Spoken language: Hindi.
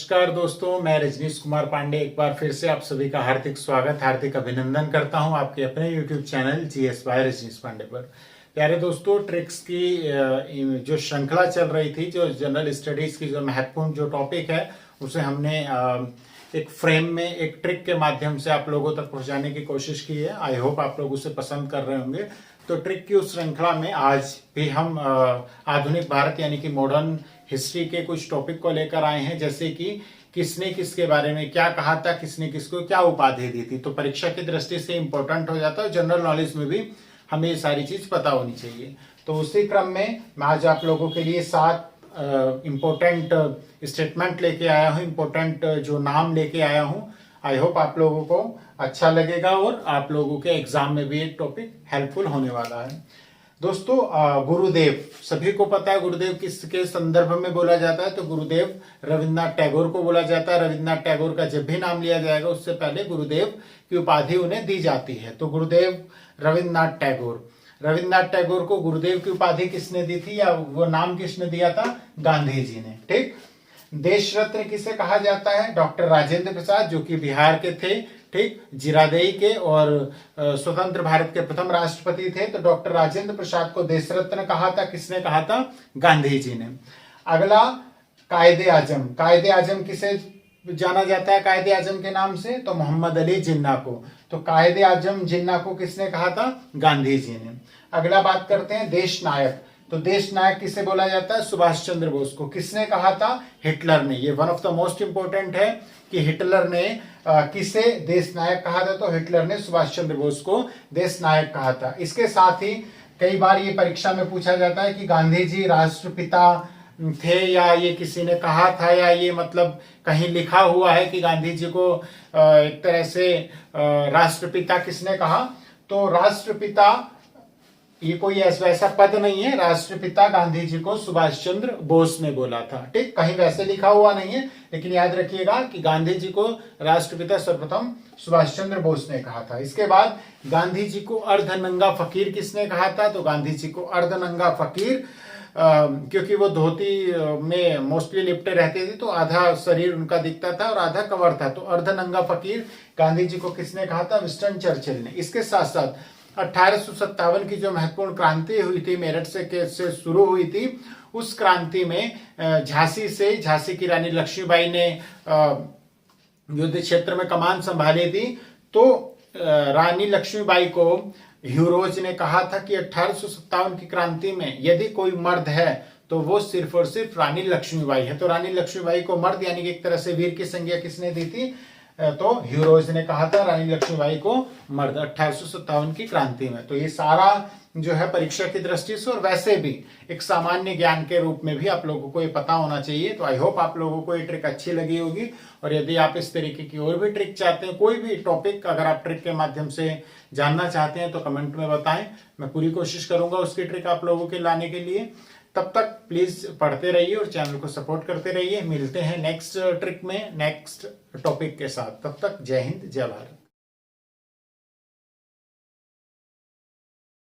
नमस्कार दोस्तों, मैं रजनीश कुमार पांडे एक बार फिर से आप सभी का हार्दिक स्वागत, हार्दिक अभिनंदन करता हूं आपके अपने YouTube channel GS by Rajnish Pandey पर। प्यारे दोस्तों, ट्रिक्स की जो श्रृंखला चल रही थी, जो जनरल स्टडीज की जो महत्वपूर्ण जो टॉपिक है उसे हमने एक फ्रेम में एक ट्रिक के माध्यम से आप लोगों तक पहुंचाने की कोशिश की है। आई होप आप लोग उसे पसंद कर रहे होंगे। तो ट्रिक की उस श्रृंखला में आज भी हम आधुनिक भारत यानी कि मॉडर्न हिस्ट्री के कुछ टॉपिक को लेकर आए हैं, जैसे कि किसने किसके बारे में क्या कहा था, किसने किसको क्या उपाधि दी थी। तो परीक्षा की दृष्टि से इंपॉर्टेंट हो जाता है, जनरल नॉलेज में भी हमें ये सारी चीज पता होनी चाहिए। तो उसी क्रम में मैं आज आप लोगों के लिए 7 इम्पोर्टेंट स्टेटमेंट लेके आया हूँ, इम्पोर्टेंट जो नाम लेके आया हूँ। आई होप आप लोगों को अच्छा लगेगा और आप लोगों के एग्जाम में भी एक टॉपिक हेल्पफुल होने वाला है। दोस्तों, गुरुदेव सभी को पता है, गुरुदेव किसके संदर्भ में बोला जाता है? तो गुरुदेव रविन्द्रनाथ टैगोर को बोला जाता है। रविन्द्रनाथ टैगोर का जब भी नाम लिया जाएगा उससे पहले गुरुदेव की उपाधि उन्हें दी जाती है। तो गुरुदेव रविन्द्रनाथ टैगोर, रविन्द्रनाथ टैगोर को गुरुदेव की उपाधि किसने दी थी या वो नाम किसने दिया था? गांधी जी ने। ठीक। देश रत्न किसे कहा जाता है? डॉक्टर राजेंद्र प्रसाद, जो कि बिहार के थे। ठीक, जीरादेई के और स्वतंत्र भारत के प्रथम राष्ट्रपति थे। तो डॉक्टर राजेंद्र प्रसाद को देश रत्न कहा था। किसने कहा था? गांधी जी ने। अगला, कायदे आजम। कायदे आजम किसे जाना जाता है कायदे आजम के नाम से? तो मोहम्मद अली जिन्ना को। तो कायदे आजम जिन्ना को किसने कहा था? गांधी जी ने। अगला बात करते हैं देश नायक। तो देश नायक किसे बोला जाता है? सुभाष चंद्र बोस को। किसने कहा था? हिटलर ने। ये one of the most important है कि हिटलर ने किसे देश नायक कहा था? तो हिटलर ने सुभाष चंद्र बोस को देश नायक कहा था। इसके साथ ही कई बार ये परीक्षा में पूछा जाता है कि गांधी जी राष्ट्रपिता थे या ये किसी ने कहा था, या ये मतलब कहीं लिखा हुआ है कि गांधी जी को एक तरह से राष्ट्रपिता किसने कहा? तो राष्ट्रपिता ये कोई वैसा पद नहीं है। राष्ट्रपिता गांधी जी को सुभाष चंद्र बोस ने बोला था। ठीक, कहीं वैसे लिखा हुआ नहीं है, लेकिन याद रखिएगा कि गांधी जी को राष्ट्रपिता सर्वप्रथम सुभाष चंद्र बोस ने कहा था। इसके बाद गांधी जी को अर्धनंगा फकीर किसने कहा था? तो गांधी जी को अर्धनंगा फकीर क्योंकि वो धोती में मोस्टली लिपटे रहते थे, तो आधा शरीर उनका दिखता था और आधा कवर था। तो अर्धनंगा फकीर गांधी जी को किसने कहा था? विंस्टन चर्चिल ने। इसके साथ साथ 1857 की जो महत्वपूर्ण क्रांति हुई थी, मेरठ से शुरू हुई थी, उस क्रांति में झांसी की रानी लक्ष्मीबाई ने युद्ध क्षेत्र में कमान संभाली थी। तो रानी लक्ष्मीबाई को ह्यूरोज ने कहा था कि 1857 की क्रांति में यदि कोई मर्द है तो वो सिर्फ और सिर्फ रानी लक्ष्मीबाई है। तो रानी लक्ष्मीबाई को मर्द यानी कि एक तरह से वीर की संज्ञा किसने दी थी? तो ह्यूरोज ने कहा था रानी लक्ष्मीबाई को मर्द 1857 की क्रांति में। तो ये सारा जो है परीक्षा की दृष्टि से और वैसे भी एक सामान्य ज्ञान के रूप में भी आप लोगों को ये पता होना चाहिए। तो आई होप आप लोगों को ये ट्रिक अच्छी लगी होगी, और यदि आप इस तरीके की और भी ट्रिक चाहते हैं, कोई भी टॉपिक अगर आप ट्रिक के माध्यम से जानना चाहते हैं तो कमेंट में बताएं। मैं पूरी कोशिश करूंगा उसकी ट्रिक आप लोगों के लाने के लिए। तब तक प्लीज पढ़ते रहिए और चैनल को सपोर्ट करते रहिए। मिलते हैं नेक्स्ट ट्रिक में नेक्स्ट टॉपिक के साथ। तब तक जय हिंद, जय भारत।